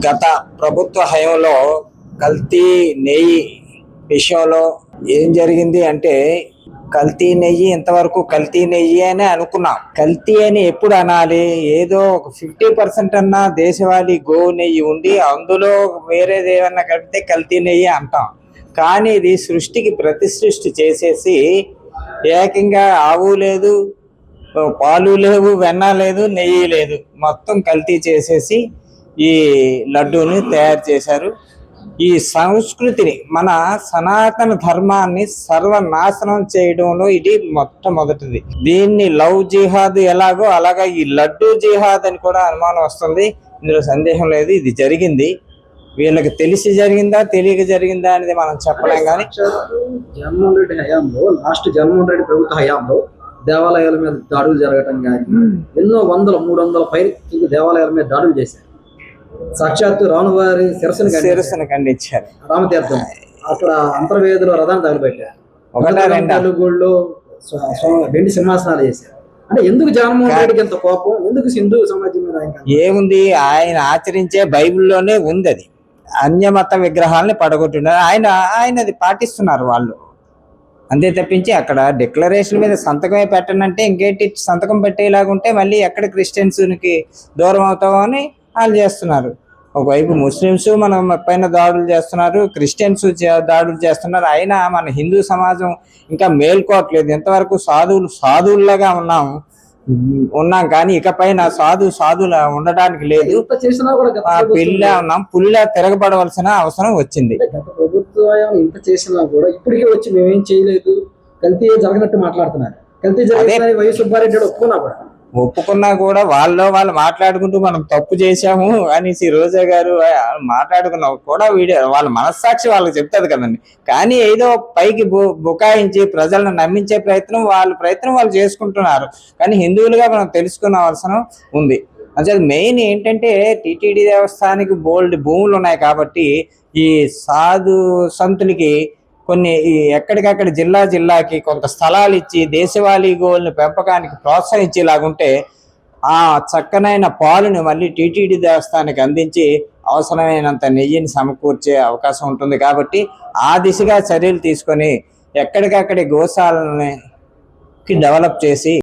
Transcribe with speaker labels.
Speaker 1: గత ప్రభుత్వ హయాంలో కల్తీ నెయ్యి విషయంలో ఏం జరిగింది అంటే, కల్తీ నెయ్యి ఇంతవరకు కల్తీ నెయ్యి అని అనుకున్నాం. కల్తీ అని ఎప్పుడు అనాలి? ఏదో ఒక 50% అన్నా దేశవాళీ గోవు నెయ్యి ఉండి అందులో వేరేది ఏమన్నా కలిపితే కల్తీ నెయ్యి అంటాం. కానీ ఇది సృష్టికి ప్రతి సృష్టి చేసేసి ఏకంగా ఆవు లేదు, పాలు లేవు, వెన్న లేదు, నెయ్యి లేదు, మొత్తం కల్తీ చేసేసి ఈ లడ్డూని తయారు చేశారు. ఈ సంస్కృతిని, మన సనాతన ధర్మాన్ని సర్వనాశనం చేయడంలో ఇది మొట్టమొదటిది. దీన్ని లవ్ జిహాద్ ఎలాగో అలాగా ఈ లడ్డూ జిహాద్ అని కూడా అనుమానం వస్తుంది. ఇందులో సందేహం లేదు, ఇది జరిగింది. వీళ్ళకి తెలిసి జరిగిందా తెలియక జరిగిందా అనేది మనం చెప్పలేం. కానీ
Speaker 2: జగన్మోహన్ రెడ్డి హయాంలో, జగన్మోహన్ రెడ్డి ప్రభుత్వ హయాంలో దేవాలయాల మీద దాడులు జరగటం కానీ, ఎన్నో 300 పైకి దేవాలయాల మీద దాడులు చేశారు. సాక్షాత్తు రామువారి శిరస్సును
Speaker 1: ఖండించారు.
Speaker 2: రామతీర్థం అక్కడ అంతర్వేదిలో రథాన్ని తగలబెట్టారు. గుళ్ళు వెండి సింహాసనాలు చేశారు. అంటే ఎందుకు జగన్మోహన్ రెడ్డికి ఎంత కోపం? ఎందుకు హిందూ సమాజం మీద?
Speaker 1: ఏముంది, ఆయన ఆచరించే బైబిల్లోనే ఉంది. అది అన్యమత విగ్రహాలని పడగొట్టున్నారు. ఆయన అది పాటిస్తున్నారు వాళ్ళు, అంతే తప్పించి అక్కడ డిక్లరేషన్ మీద సంతకమే పెట్టనంటే ఇంకేంటి, సంతకం పెట్టేలాగుంటే మళ్ళీ ఎక్కడ క్రిస్టియన్స్కి దూరం అవుతామో అని వాళ్ళు చేస్తున్నారు. ఒకవైపు ముస్లిమ్స్ మన పైన దాడులు చేస్తున్నారు, క్రిస్టియన్స్ దాడులు చేస్తున్నారు. అయినా మన హిందూ సమాజం ఇంకా మేల్కోవట్లేదు. ఎంతవరకు సాధువులాగా ఉన్నాం కానీ ఇకపైన సాధువులా ఉండడానికి లేదు. పిల్ల ఉన్నాం, పుల్లా తిరగబడవలసిన అవసరం వచ్చింది.
Speaker 2: గత ప్రభుత్వం ఇంత చేసినా కూడా ఇప్పటికే వచ్చి మేమేం చేయలేదు, కల్తీ జరగనట్టు మాట్లాడుతున్నారు. కల్తీ జరిగిందని వై సుబ్బారెడ్డి
Speaker 1: ఒప్పుకున్నా కూడా వాళ్ళు మాట్లాడుకుంటూ మనం తప్పు చేశాము అనేసి రోజా గారు మాట్లాడుకున్నా కూడా వాళ్ళ మనస్సాక్షి వాళ్ళకి చెప్తుంది కదండి. కానీ ఏదో పైకి బుకాయించి ప్రజలను నమ్మించే ప్రయత్నం వాళ్ళు చేసుకుంటున్నారు. కానీ హిందువులుగా మనం తెలుసుకున్న అవసరం ఉంది. అసలు మెయిన్ ఏంటంటే, టీటీడీ దేవస్థానానికి బోల్డ్ భూములు ఉన్నాయి కాబట్టి ఈ సాధు సంతులకి కొన్ని ఎక్కడికక్కడ జిల్లాకి కొంత స్థలాలు ఇచ్చి దేశవాళీ గోవులను పెంపకానికి ప్రోత్సహించేలాగుంటే ఆ చక్కనైన పాలుని మళ్ళీ టీటీడీ దేవస్థానానికి అందించి అవసరమైనంత నెయ్యిని సమకూర్చే అవకాశం ఉంటుంది. కాబట్టి ఆ దిశగా చర్యలు తీసుకొని ఎక్కడికక్కడి గోశాలని డెవలప్ చేసి